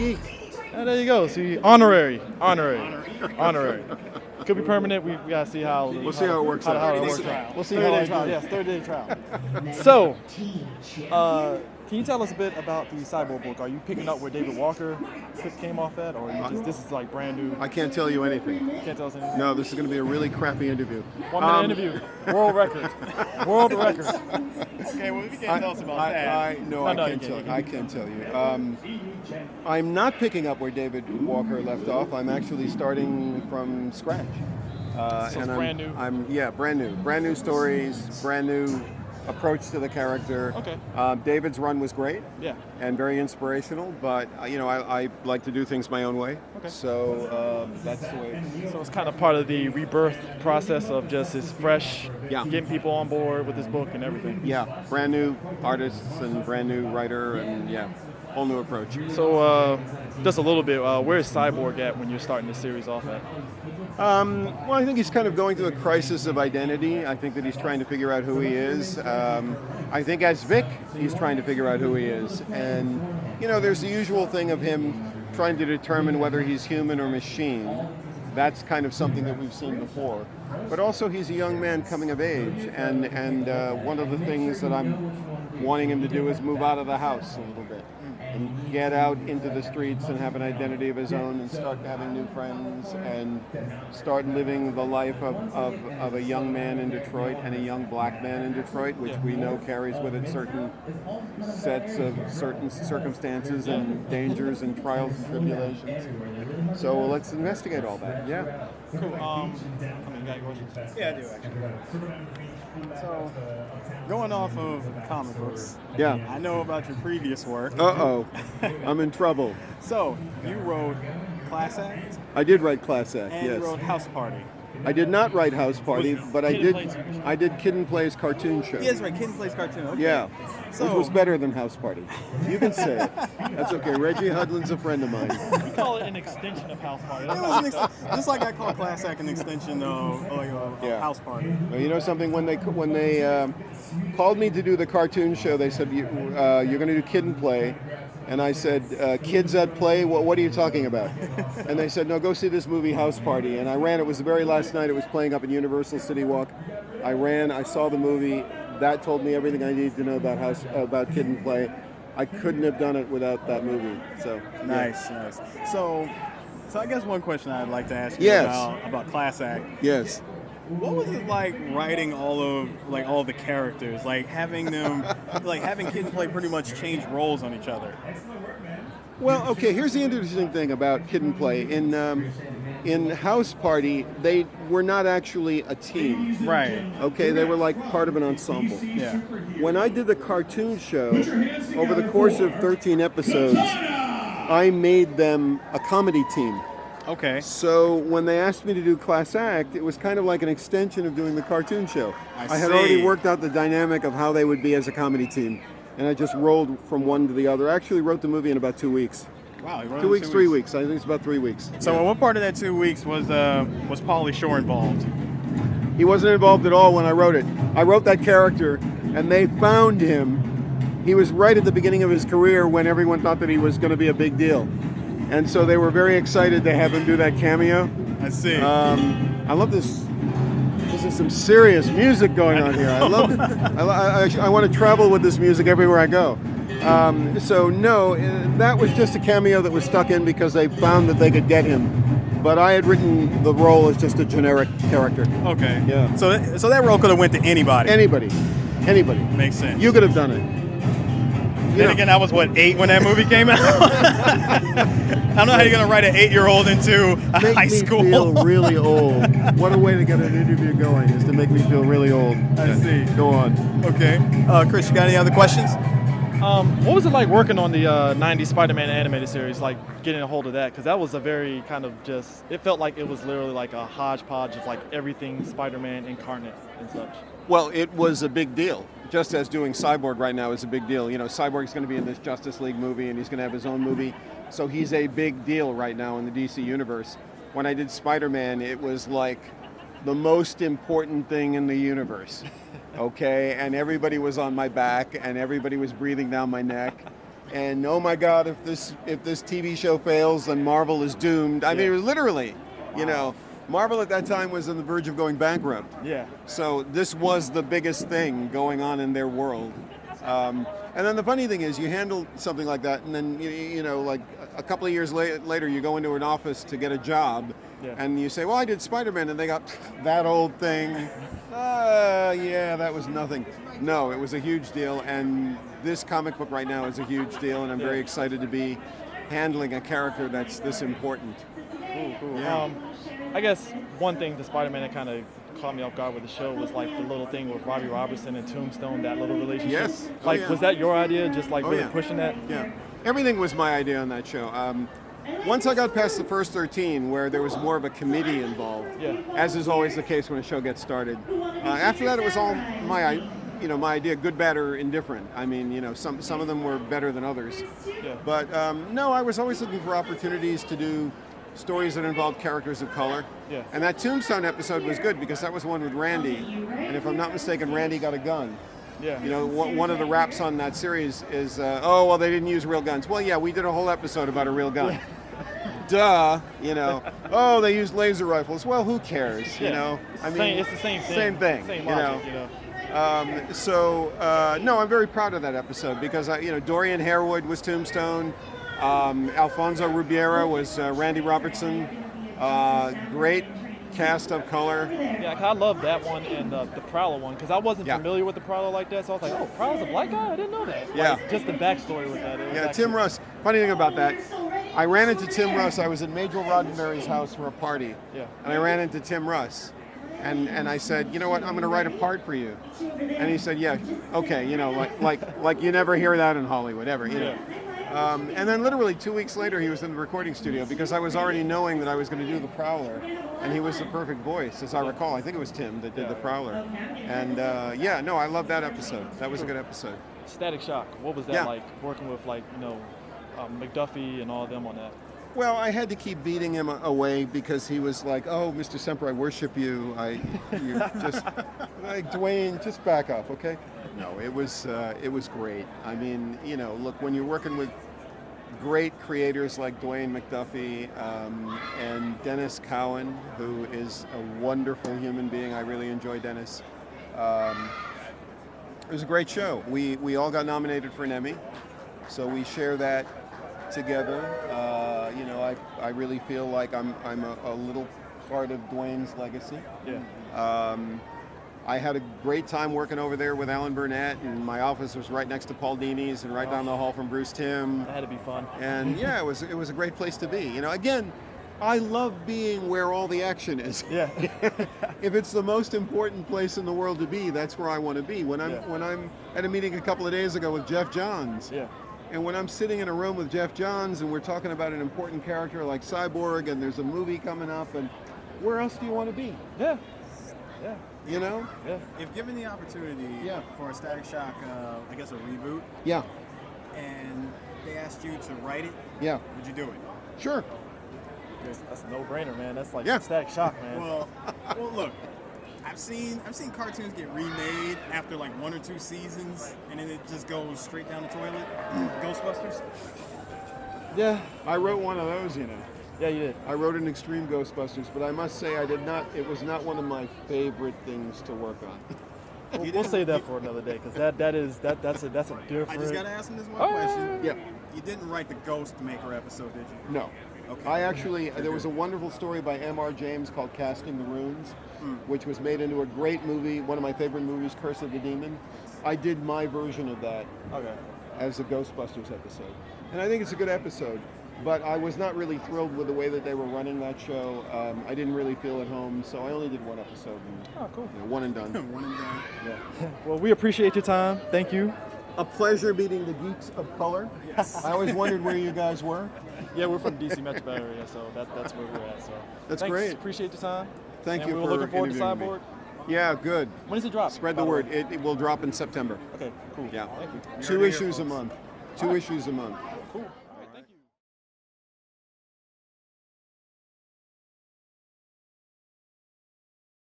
geek. There you go. See, honorary. Could be permanent. We gotta see how. We'll see how it works out. How it works out. We'll see how it trial. Yes, 30-day trial. So, can you tell us a bit about the Cyborg book? Are you picking up where David Walker came off at, or this is like brand new? I can't tell you anything. You can't tell us anything? No, this is going to be a really crappy interview. 1 minute interview. World record. Okay, well, if you can't tell us about that. I can't tell you. I'm not picking up where David Walker left off. I'm actually starting from scratch. So it's brand new? Brand new stories, brand new approach to the character. Okay. David's run was great. Yeah. And very inspirational, but I like to do things my own way. Okay. So that's the way. So it's kind of part of the rebirth process of just his fresh, getting people on board with this book and everything. Yeah, brand new artists and brand new writer and whole new approach. So just a little bit, where's Cyborg at when you're starting the series off at? Well, I think he's kind of going through a crisis of identity. I think that he's trying to figure out who he is. I think as Vic, he's trying to figure out who he is. And, there's the usual thing of him trying to determine whether he's human or machine. That's kind of something that we've seen before. But also he's a young man coming of age. And one of the things that I'm wanting him to do is move out of the house a little bit. And get out into the streets and have an identity of his own and start having new friends and start living the life of a young man in Detroit and a young black man in Detroit, which we know carries with it certain sets of certain circumstances and dangers and trials and tribulations. So let's investigate all that. Yeah. Cool. You got questions? Yeah, I do actually. So, going off of comic books, I know about your previous work. Uh-oh, I'm in trouble. So, you wrote Class Act? I did write Class Act, and yes. you wrote House Party. I did not write House Party, but I did Kid and Play's cartoon show. Yes, right, Kid and Play's cartoon. Okay. Yeah, so, which was better than House Party. You can say it. That's okay. Reggie Hudlin's a friend of mine. We call it an extension of House Party. Just like I call Class Act an extension of House Party. Well, you know something? When they called me to do the cartoon show, they said, you're going to do Kid and Play. And I said, kids at play? What are you talking about? And they said, no, go see this movie, House Party. And I ran. It was the very last night. It was playing up at Universal City Walk. I ran. I saw the movie. That told me everything I needed to know about Kid and Play. I couldn't have done it without that movie. So nice. So I guess one question I'd like to ask you about Class Act. Yes. What was it like writing all the characters, like having them, having Kid and Play pretty much change roles on each other? Well, okay. Here's the interesting thing about Kid and Play. In House Party, they were not actually a team. Right. Okay, they were like part of an ensemble. Yeah. When I did the cartoon show, over the course of 13 episodes, I made them a comedy team. Okay. So when they asked me to do Class Act, it was kind of like an extension of doing the cartoon show. I had already worked out the dynamic of how they would be as a comedy team, and I just rolled from one to the other. I actually wrote the movie in about 2 weeks. Wow, you wrote 2 weeks, 3 weeks. I think it's about 3 weeks. So what part of that 2 weeks was Pauly Shore involved? He wasn't involved at all when I wrote it. I wrote that character, and they found him. He was right at the beginning of his career when everyone thought that he was going to be a big deal. And so they were very excited to have him do that cameo. I see. I love this. This is some serious music going on here. I love it. I want to travel with this music everywhere I go. So no, that was just a cameo that was stuck in because they found that they could get him. But I had written the role as just a generic character. Okay. Yeah. So that role could have went to anybody. Anybody. Makes sense. You could have done it. Then again, I was 8 when that movie came out. I don't know how you're gonna write an 8-year-old into high school. Make me feel really old. What a way to get an interview going is to make me feel really old. I see. Go on. Okay. Chris, you got any other questions? What was it like working on the 90s Spider-Man animated series, like getting a hold of that? Because that was a very kind of it felt like it was literally like a hodgepodge of like everything Spider-Man incarnate and such. Well, it was a big deal. Just as doing Cyborg right now is a big deal. Cyborg's going to be in this Justice League movie, and he's going to have his own movie. So he's a big deal right now in the DC universe. When I did Spider-Man, it was like the most important thing in the universe. Okay? And everybody was on my back, and everybody was breathing down my neck. and oh my God, if this TV show fails, then Marvel is doomed. I mean, it was literally, you know, Marvel at that time was on the verge of going bankrupt. Yeah. So this was the biggest thing going on in their world. And then the funny thing is, you handle something like that, and then you know, like a couple of years later, you go into an office to get a job, and you say, "Well, I did Spider-Man," and they got that old thing. Yeah, that was nothing. No, it was a huge deal, and this comic book right now is a huge deal, and I'm very excited to be handling a character that's this important. Cool. Yeah. I guess one thing the Spider-Man that kind of caught me off guard with the show was like the little thing with Robbie Robertson and Tombstone, that little relationship. Yes. Like, was that your idea, just like really yeah. pushing that? Yeah. Everything was my idea on that show. Once I got past the first 13, where there was more of a committee involved, as is always the case when a show gets started. After that, it was all my idea, good, bad, or indifferent. I mean, you know, some of them were better than others. Yeah. But no, I was always looking for opportunities to do stories that involved characters of color. Yeah. And that Tombstone episode was good because that was one with Randy. And if I'm not mistaken, Randy got a gun. Yeah. You know, one of the raps on that series is, oh, well, they didn't use real guns. Well, yeah, we did a whole episode about a real gun. Duh, you know. Oh, they used laser rifles. Well, who cares? You know, I mean, it's the same thing. Same thing. Same you logic, know. you know. No, I'm very proud of that episode because Dorian Harewood was Tombstone, Alfonso Rubiera was Randy Robertson. Great cast of color. Yeah, 'cause I love that one and the Prowler one because I wasn't familiar with the Prowler like that, so I was like, oh, Prowler's a black guy? I didn't know that. Yeah. Like, just the backstory with that. Yeah, Tim Russ. Funny thing about that, I ran into Tim Russ. I was at Major Roddenberry's house for a party. Yeah. And I ran into Tim Russ. And I said, you know what, I'm going to write a part for you. And he said, yeah, okay, you know, like you never hear that in Hollywood, ever, you know. And then literally 2 weeks later, he was in the recording studio because I was already knowing that I was going to do the Prowler, and he was the perfect voice, as I recall. I think it was Tim that did the Prowler. And I love that episode. That was a good episode. Static Shock. What was that like working with McDuffie and all of them on that? Well, I had to keep beating him away because he was like, "Oh, Mr. Semper, I worship you. You just like Dwayne, just back off, okay?" No, it was great. I mean, you know, look, when you're working with great creators like Dwayne McDuffie and Dennis Cowan, who is a wonderful human being. I really enjoy Dennis. It was a great show. We all got nominated for an Emmy, so we share that together. I really feel like I'm a little part of Dwayne's legacy. Yeah. I had a great time working over there with Alan Burnett, and my office was right next to Paul Dini's and right down the hall from Bruce Timm. That had to be fun. And yeah, it was a great place to be. You know, again, I love being where all the action is. Yeah. If it's the most important place in the world to be, that's where I want to be. When I'm at a meeting a couple of days ago with Jeff Johns. Yeah. And when I'm sitting in a room with Jeff Johns and we're talking about an important character like Cyborg and there's a movie coming up, and where else do you want to be? Yeah. Yeah. You know? Yeah. If given the opportunity for a Static Shock, I guess a reboot, and they asked you to write it, would you do it? Sure. That's a no-brainer, man. That's like Yeah. Static Shock, man. Well, look, I've seen cartoons get remade after like 1 or 2 seasons, and then it just goes straight down the toilet. Ghostbusters. Yeah. I wrote one of those, you know. Yeah, you did. I wrote an Extreme Ghostbusters, but I must say it was not one of my favorite things to work on. We'll save that for another day, because that's a different. I just gotta ask him this one question. Yeah. You didn't write the Ghost Maker episode, did you? No. Okay. I actually, there was a wonderful story by M.R. James called Casting the Runes, which was made into a great movie, one of my favorite movies, Curse of the Demon. I did my version of that as a Ghostbusters episode. And I think it's a good episode, but I was not really thrilled with the way that they were running that show. I didn't really feel at home, so I only did one episode. And, cool. One and done. One and done. Yeah. Well, we appreciate your time. Thank you. A pleasure meeting the geeks of color. Yes. I always wondered where you guys were. Yeah, we're from the DC metro area, so that's where we're at. So That's thanks. great. Appreciate your time. Thank and you we for were looking forward to interviewing me. Cyborg. Yeah, good. When does it drop? Spread by the word. way? It will drop in September. Okay, cool. Yeah. Thank you. 2 issues a month. 2 issues a month. Cool.